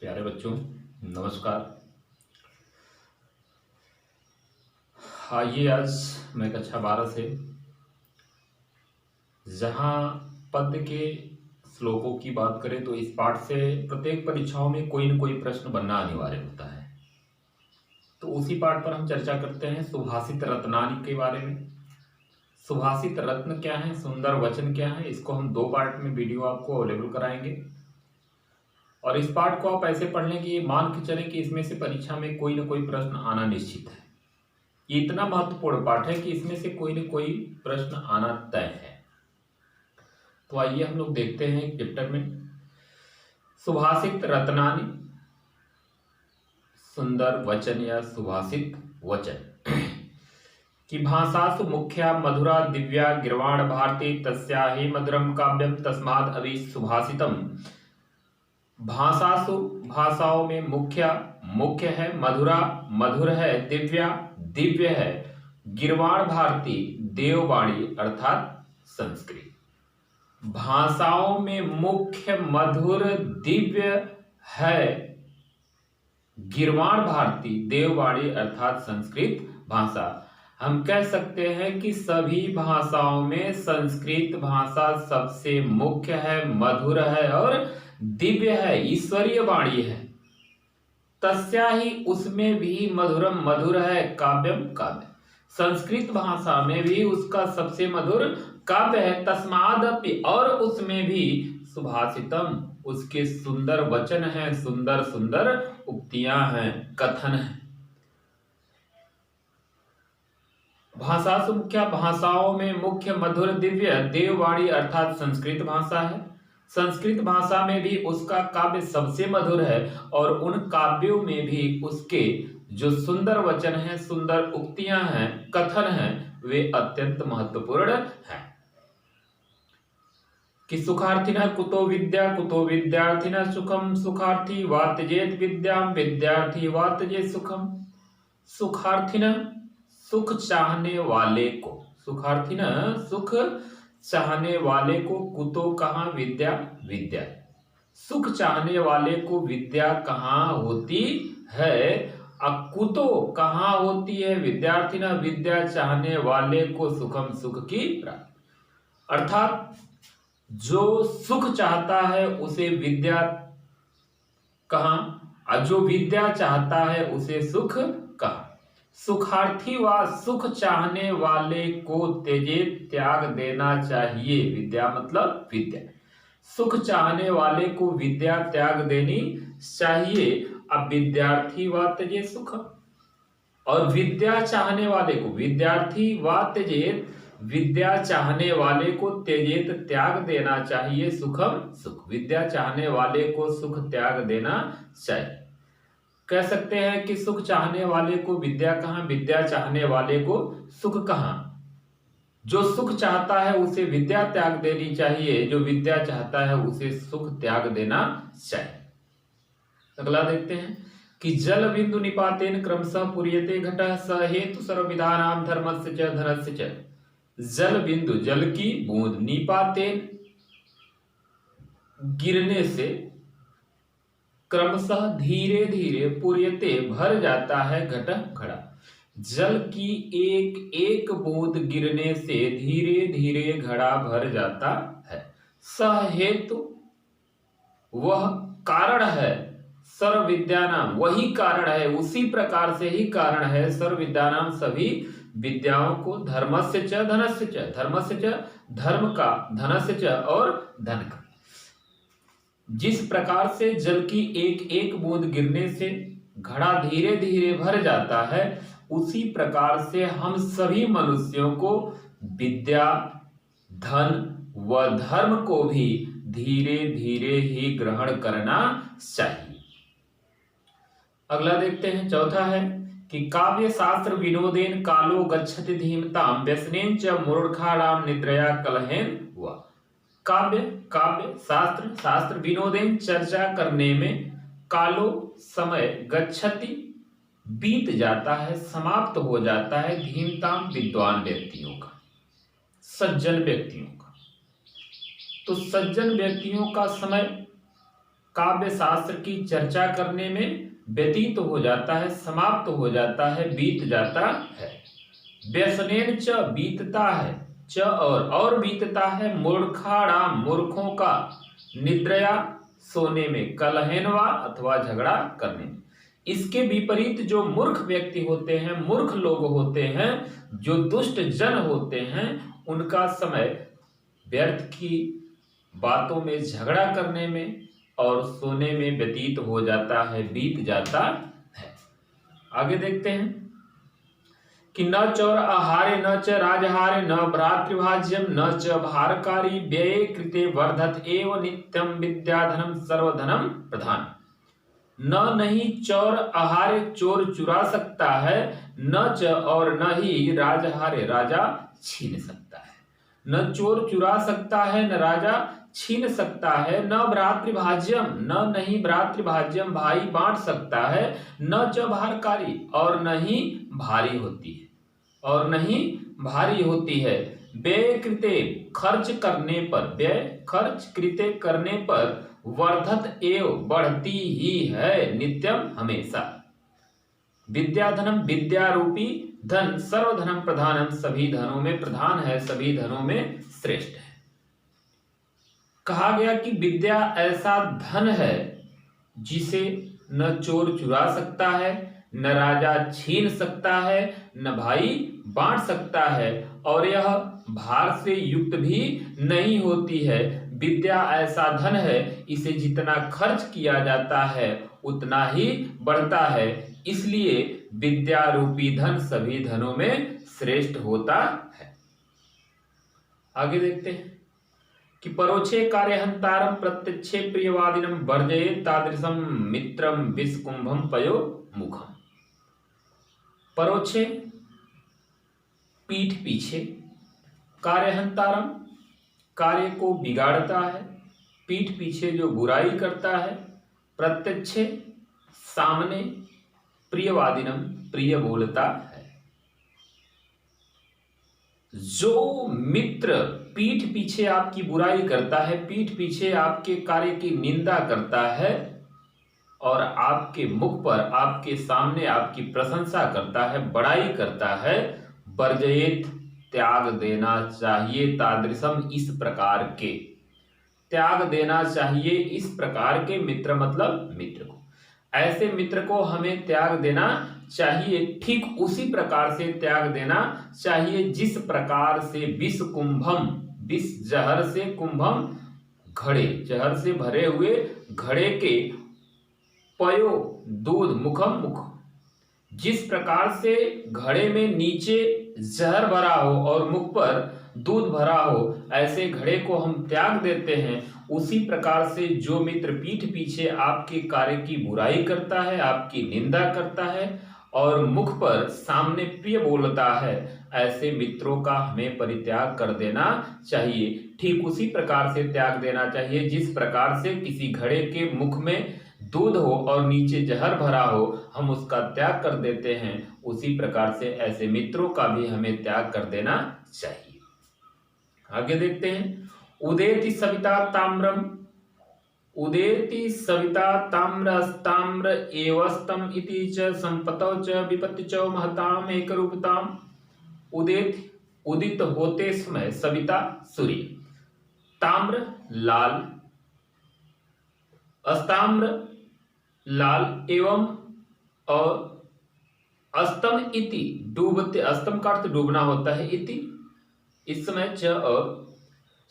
प्यारे बच्चों, नमस्कार। आइए आज मैं कक्षा 12 से जहाँ पद्य के श्लोकों की बात करें तो इस पाठ से प्रत्येक परीक्षाओं में कोई न कोई प्रश्न बनना अनिवार्य होता है। तो उसी पाठ पर हम चर्चा करते हैं सुभाषित रत्नानि के बारे में। सुभाषित रत्न क्या है, सुंदर वचन क्या है, इसको हम 2 पार्ट में वीडियो आपको अवेलेबल कराएंगे। और इस पाठ को आप ऐसे पढ़ लें कि मान के चलें कि इसमें से परीक्षा में कोई न कोई प्रश्न आना निश्चित है। ये इतना महत्वपूर्ण पाठ है कि इसमें से कोई न कोई प्रश्न आना तय है। तो आइए हम लोग देखते हैं चैप्टर में सुभाषित रत्नानि, सुंदर वचन या सुभाषित वचन कि भाषासु मुख्या मधुरा दिव्या गिर्वाण भारती तस्या ही मधुरम काव्यम तस्माद अभि सुभाषितम। भाषासु भाषाओं में मुख्य है, मधुरा मधुर है, दिव्या दिव्य है, गिर्वाण भारती देववाणी अर्थात संस्कृत। भाषाओं में मुख्य मधुर दिव्य है, गिर्वाण भारती देववाणी अर्थात संस्कृत भाषा। हम कह सकते हैं कि सभी भाषाओं में संस्कृत भाषा सबसे मुख्य है, मधुर है और दिव्य है, ईश्वरीय वाणी है। तस्या ही उसमें भी मधुरम मधुर है, काव्यम काव्य। संस्कृत भाषा में भी उसका सबसे मधुर काव्य है, तस्मादपि और उसमें भी सुभाषितम उसके सुंदर वचन हैं, सुंदर सुंदर उक्तियां हैं, कथन है। भाषासु मुख्य भाषाओं में मुख्य मधुर दिव्य देववाणी अर्थात संस्कृत भाषा है। संस्कृत भाषा में भी उसका काव्य सबसे मधुर है और उन काव्यों में भी उसके जो सुंदर वचन हैं, सुंदर उक्तियां हैं, कथन हैं, वे अत्यंत महत्वपूर्ण हैं। कि सुखार्थिनः कुतो विद्यार्थिनः सुखम, सुखार्थी वा त्यजेत विद्याम, विद्यार्थी वा त्यजेत सुखम। सुखार्थिनः सुख चाहने वाले को, सुखार्थिनः सुख चाहने वाले को, कुतो कहाँ, विद्या विद्या। सुख चाहने वाले को विद्या कहाँ होती है, कुतो कहाँ होती है, विद्यार्थी ना विद्या चाहने वाले को सुखम सुख की प्राप्ति। अर्थात जो सुख चाहता है उसे विद्या कहाँ, जो विद्या चाहता है उसे सुख कहाँ। सुखार्थी व सुख चाहने वाले को त्यजे त्याग देना चाहिए, विद्या मतलब विद्या। सुख चाहने वाले को विद्या त्याग देनी चाहिए। अब विद्यार्थी व त्यजे सुख, और विद्या चाहने वाले को, विद्यार्थी व त्यजेत विद्या चाहने वाले को त्यजेत त्याग देना चाहिए, सुखम सुख। विद्या चाहने वाले को सुख त्याग देना चाहिए। कह सकते हैं कि सुख चाहने वाले को विद्या कहाँ, विद्या चाहने वाले को सुख कहाँ। जो सुख चाहता है उसे विद्या त्याग देनी चाहिए, जो विद्या चाहता है उसे सुख त्याग देना चाहिए। अगला देखते हैं कि जल बिंदु निपातेन क्रमशः पूर्यते घटः स हेतु सर्वविधानां धर्मस्य च धनस्य च। जल बिंदु जल की बूंद, निपातेन गिरने से, क्रमशः धीरे धीरे, पूर्यते भर जाता है, घटः घड़ा। जल की एक एक बूंद गिरने से धीरे धीरे घड़ा भर जाता है। सह हेतु वह कारण है, सर्व विद्यानाम वही कारण है, उसी प्रकार से ही कारण है, सर्व विद्यानाम सभी विद्याओं को, धर्मस्य च धनस्य च, धर्मस्य च धर्म का, धनस्य च और धन का। जिस प्रकार से जल की एक एक बूंद गिरने से घड़ा धीरे धीरे भर जाता है, उसी प्रकार से हम सभी मनुष्यों को विद्या, धन व धर्म को भी धीरे धीरे ही ग्रहण करना चाहिए। अगला देखते हैं, चौथा है कि काव्य शास्त्र विनोदेन कालो गच्छति धीमताम व्यसनेन च मूर्खाणाम निद्रया कलहेन हुआ। काव्य शास्त्र, शास्त्र विनोदेन चर्चा करने में, कालो समय, गच्छति बीत जाता है, समाप्त हो जाता है, धीमताम विद्वान व्यक्तियों का, सज्जन व्यक्तियों का। तो सज्जन व्यक्तियों का समय काव्य शास्त्र की चर्चा करने में व्यतीत हो जाता है, समाप्त हो जाता है, बीत जाता है। व्यसनेन च बीतता है, च और बीतता है, मूर्खाणाम मूर्खों का, निद्रया सोने में, कलहेनवा अथवा झगड़ा करने में। इसके विपरीत जो मूर्ख व्यक्ति होते हैं, मूर्ख लोग होते हैं, जो दुष्ट जन होते हैं, उनका समय व्यर्थ की बातों में, झगड़ा करने में और सोने में व्यतीत हो जाता है, बीत जाता है। आगे देखते हैं कि न चौर आहारे न च राजहारे न भ्रातृभाज्यम न च भारकारी व्यये कृते वर्धत एव नित्यम विद्याधनम सर्वधनम प्रधान। न नहीं चौर आहारे चोर चुरा सकता है, न च और न ही राजहारे राजा छीन सकता है। न चोर चुरा सकता है, न राजा छीन सकता है, न भ्रातृभाज्यम न नहीं भ्रातृभाज्यम भाई बांट सकता है, न च भारकारी और न ही भारी होती है, और नहीं भारी होती है। व्यय कृते खर्च करने पर, व्यय खर्च कृते करने पर वर्धत एव बढ़ती ही है, नित्यम हमेशा। विद्याधनम विद्या रूपी धन सर्वधनम प्रधानम सभी धनों में प्रधान है, सभी धनों में श्रेष्ठ है। कहा गया कि विद्या ऐसा धन है जिसे न चोर चुरा सकता है, न राजा छीन सकता है, न भाई बांट सकता है, और यह भार से युक्त भी नहीं होती है। विद्या ऐसा धन है, इसे जितना खर्च किया जाता है उतना ही बढ़ता है, इसलिए विद्या रूपी धन सभी धनों में श्रेष्ठ होता है। आगे देखते हैं कि परोक्षे कार्यहंतारम प्रत्यक्षे प्रियवादिनम वर्जयेत् तादृशम मित्रम विषकुंभम पयो मुखम। परोक्षे पीठ पीछे, कार्यहंतारम कार्य को बिगाड़ता है, पीठ पीछे जो बुराई करता है, प्रत्यक्षे सामने, प्रियवादिनम प्रिय बोलता है। जो मित्र पीठ पीछे आपकी बुराई करता है, पीठ पीछे आपके कार्य की निंदा करता है और आपके मुख पर, आपके सामने आपकी प्रशंसा करता है, बड़ाई करता है, वर्जयेत् त्याग देना चाहिए, तादृशम इस प्रकार के, त्याग देना चाहिए इस प्रकार के मित्र, मतलब मित्र को, ऐसे मित्र को हमें त्याग देना चाहिए। ठीक उसी प्रकार से त्याग देना चाहिए जिस प्रकार से विष कुंभम, विष जहर से, कुंभम घड़े, जहर से भरे हुए घड़े के, पयो दूध, मुखम मुख, जिस प्रकार से घड़े में नीचे जहर भरा हो और मुख पर दूध भरा हो, ऐसे घड़े को हम त्याग देते हैं। उसी प्रकार से जो मित्र पीठ पीछे आपके कार्य की बुराई करता है, आपकी निंदा करता है और मुख पर सामने प्रिय बोलता है, ऐसे मित्रों का हमें परित्याग कर देना चाहिए। ठीक उसी प्रकार से त्याग देना चाहिए जिस प्रकार से किसी घड़े के मुख में दूध हो और नीचे जहर भरा हो, हम उसका त्याग कर देते हैं, उसी प्रकार से ऐसे मित्रों का भी हमें त्याग कर देना चाहिए। आगे देखते हैं, उदेति सविता ताम्रम, उदेति सविता ताम्रस्ताम्र एवस्तम इति च संपतौ च विपत्ति च महताम एकरूपताम। उदेति उदित होते समय, सविता सूर्य, ताम्र लाल, अस्ताम्र लाल, एवं और अस्तम इति डूबते, अस्तम का अर्थ डूबना होता है, इति इस समय च, और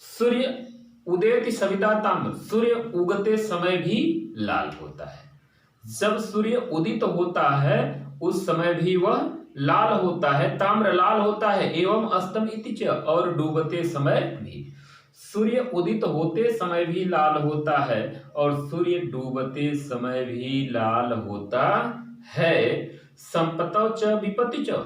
सूर्य उदयति सविता ताम्र, सूर्य उगते समय भी लाल होता है। जब सूर्य उदित होता है उस समय भी वह लाल होता है, ताम्र लाल होता है, एवं अस्तम इति च, और डूबते समय भी। सूर्य उदित होते समय भी लाल होता है और सूर्य डूबते समय भी लाल होता है। संपतौ च विपत्ति च,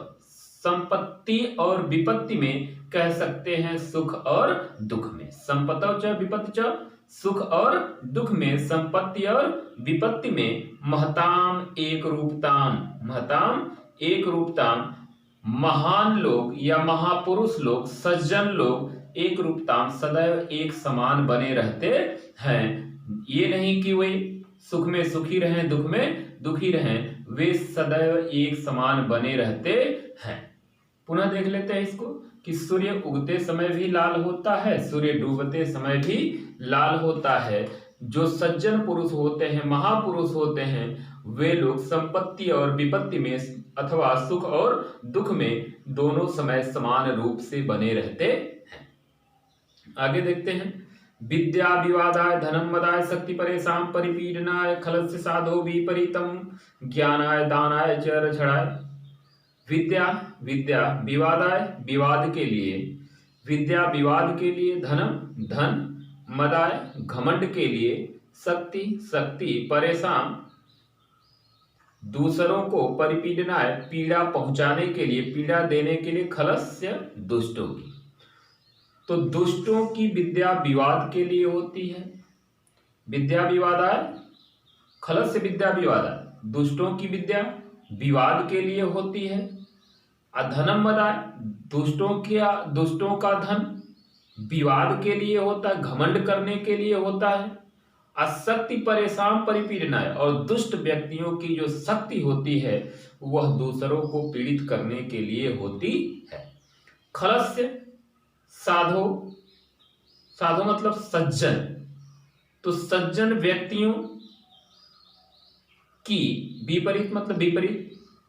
संपत्ति और विपत्ति में कह सकते हैं, सुख और दुख में। संपतौ च विपत्ति च, सुख और दुख में, संपत्ति और विपत्ति में। महताम एक रूपताम, महताम एक रूपताम, महान लोग या महापुरुष लोग, सज्जन लोग एक रूपताम सदैव एक समान बने रहते हैं। ये नहीं कि वे सुख में सुखी रहें, दुख में दुखी रहें, वे सदैव एक समान बने रहते हैं। पुनः देख लेते हैं इसको कि सूर्य उगते समय भी लाल होता है, सूर्य डूबते समय भी लाल होता है। जो सज्जन पुरुष होते हैं, महापुरुष होते हैं, वे लोग संपत्ति और विपत्ति में अथवा सुख और दुख में दोनों समय समान रूप से बने रहते हैं। आगे देखते हैं, विद्या विवादाय धनम मदाय शक्ति परेशान परिपीडनाय खलस्य साधो विपरीतम ज्ञानाय दानाय च रक्षणाय। विद्या विद्या विवादाय विवाद के लिए, विद्या विवाद के लिए, धनम धन, मदाय घमंड के लिए, शक्ति शक्ति, परेशान दूसरों को, परिपीडनाय पीड़ा पहुंचाने के लिए, पीड़ा देने के लिए, खलस्य दुष्टों की। तो दुष्टों की विद्या विवाद के लिए होती है, विद्या विवादाय खलस्य विद्या विवादाय, दुष्टों की विद्या विवाद के लिए होती है। अधनम मदाय दुष्टों का धन विवाद के लिए होता है, घमंड करने के लिए होता है। अशक्ति परेशान परिपीडनाय, और दुष्ट व्यक्तियों की जो शक्ति होती है वह दूसरों को पीड़ित करने के लिए होती है। खलस्य साधो, साधो मतलब सज्जन, तो सज्जन व्यक्तियों की, विपरीत मतलब विपरीत,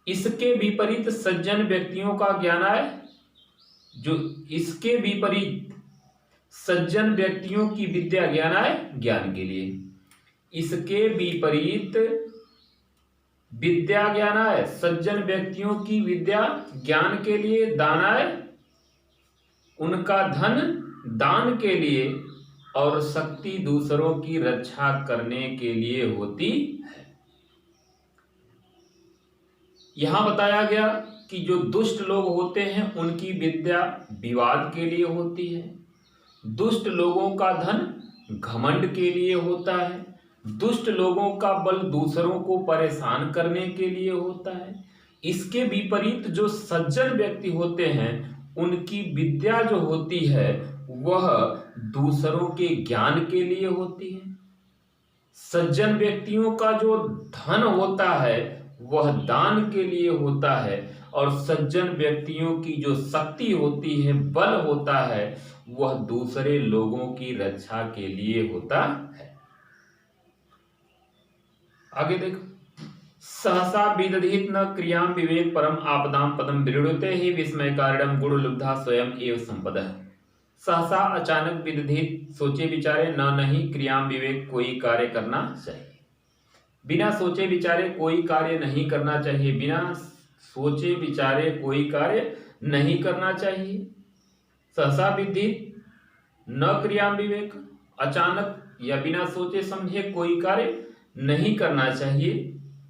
इसके विपरीत सज्जन व्यक्तियों का ज्ञान है, जो इसके विपरीत सज्जन व्यक्तियों की विद्या ज्ञान है ज्ञान के लिए, इसके विपरीत विद्या ज्ञान है सज्जन व्यक्तियों की विद्या ज्ञान के लिए, दाना है उनका धन दान के लिए, और शक्ति दूसरों की रक्षा करने के लिए होती है। यहां बताया गया कि जो दुष्ट लोग होते हैं उनकी विद्या विवाद के लिए होती है, दुष्ट लोगों का धन घमंड के लिए होता है, दुष्ट लोगों का बल दूसरों को परेशान करने के लिए होता है। इसके विपरीत जो सज्जन व्यक्ति होते हैं उनकी विद्या जो होती है वह दूसरों के ज्ञान के लिए होती है। सज्जन व्यक्तियों का जो धन होता है वह दान के लिए होता है, और सज्जन व्यक्तियों की जो शक्ति होती है, बल होता है, वह दूसरे लोगों की रक्षा के लिए होता है। आगे देखो, सहसा विदधित न क्रियाम विवेक परम आपदाम पदम विरुणुते ही विस्मय कारणम गुण लुब्धा स्वयं एव संपदः। सहसा अचानक विदधित सोचे विचारे न नहीं क्रियाम विवेक कोई कार्य करना चाहिए, बिना सोचे विचारे कोई कार्य नहीं करना चाहिए, बिना सोचे विचारे कोई कार्य नहीं करना चाहिए। सहसा विदित न क्रियाम विवेक, अचानक या बिना सोचे समझे कोई कार्य नहीं करना चाहिए।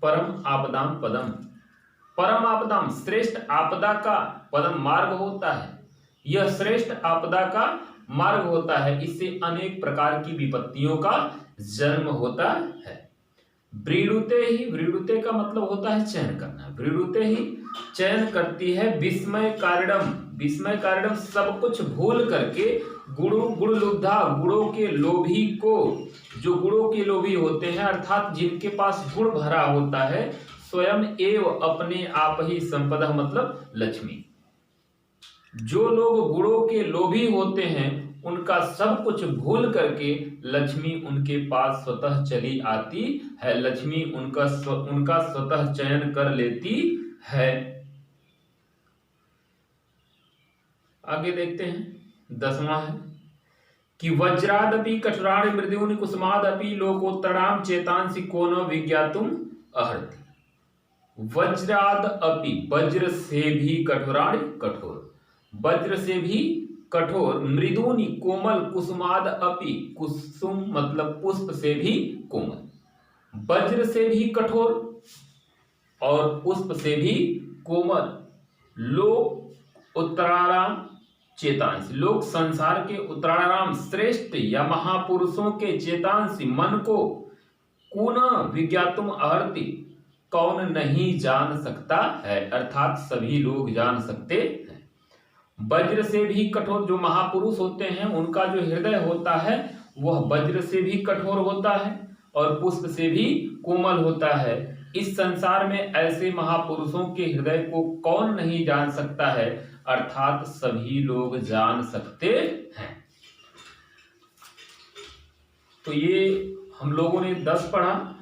परम आपदाम पदम, परम आपदाम श्रेष्ठ आपदा का पदम मार्ग होता है, यह श्रेष्ठ आपदा का मार्ग होता है, इससे अनेक प्रकार की विपत्तियों का जन्म होता है। व्रीडुते ही, व्रीडुते का मतलब होता है चयन करना, व्रीडुते ही चयन करती है, विस्मय कारणम, विस्मय कारणम सब कुछ भूल करके, गुरु गुण लुब्धा गुणों के लोभी को, जो गुणों के लोभी होते हैं अर्थात जिनके पास गुण भरा होता है, स्वयं एव अपने आप ही संपदा मतलब लक्ष्मी। जो लोग गुणों के लोभी होते हैं उनका सब कुछ भूल करके लक्ष्मी उनके पास स्वतः चली आती है, लक्ष्मी उनका स्वतः चयन कर लेती है। आगे देखते हैं 10वां है कि वज्रादपि कठोराणि मृदूनि कुसुमादपि लोकोत्तराम चेतांसि को न विज्ञातुम अर्हति। वज्राद अपि, वज्र से भी कठोराणि कठोर, वज्र से भी कठोर, मृदूनि कोमल, कुसुमाद अपि, कुसुम मतलब पुष्प से भी कोमल, वज्र से भी कठोर और पुष्प से भी कोमल, लोक उत्तराराम चेतांसी, लोक संसार के उत्तराराम श्रेष्ठ या महापुरुषों के चेतांसी मन को कून विज्ञातुम अर्हति, कौन नहीं जान सकता है, अर्थात सभी लोग जान सकते हैं। वज्र से भी कठोर, जो महापुरुष होते हैं उनका जो हृदय होता है वह वज्र से भी कठोर होता है और पुष्प से भी कोमल होता है। इस संसार में ऐसे महापुरुषों के हृदय को कौन नहीं जान सकता है, अर्थात सभी लोग जान सकते हैं। तो ये हम लोगों ने 10 पढ़ा।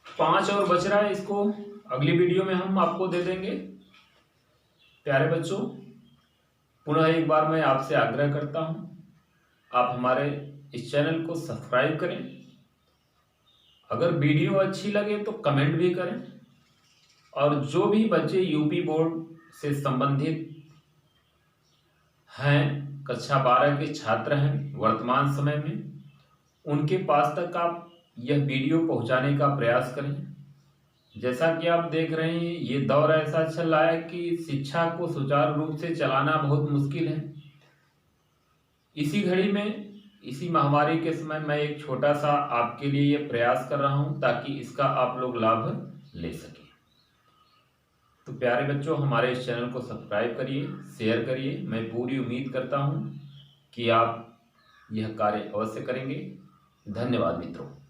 5 और बच रहा है, इसको अगली वीडियो में हम आपको दे देंगे। प्यारे बच्चों, पुनः एक बार मैं आपसे आग्रह करता हूं, आप हमारे इस चैनल को सब्सक्राइब करें। अगर वीडियो अच्छी लगे तो कमेंट भी करें। और जो भी बच्चे यूपी बोर्ड से संबंधित हैं, कक्षा 12 के छात्र हैं वर्तमान समय में, उनके पास तक आप यह वीडियो पहुंचाने का प्रयास करें। जैसा कि आप देख रहे हैं, ये दौर ऐसा चल रहा है कि शिक्षा को सुचारू रूप से चलाना बहुत मुश्किल है। इसी घड़ी में, इसी महामारी के समय मैं एक छोटा सा आपके लिए ये प्रयास कर रहा हूं ताकि इसका आप लोग लाभ ले सकें। तो प्यारे बच्चों, हमारे इस चैनल को सब्सक्राइब करिए, शेयर करिए। मैं पूरी उम्मीद करता हूं कि आप यह कार्य अवश्य करेंगे। धन्यवाद मित्रों।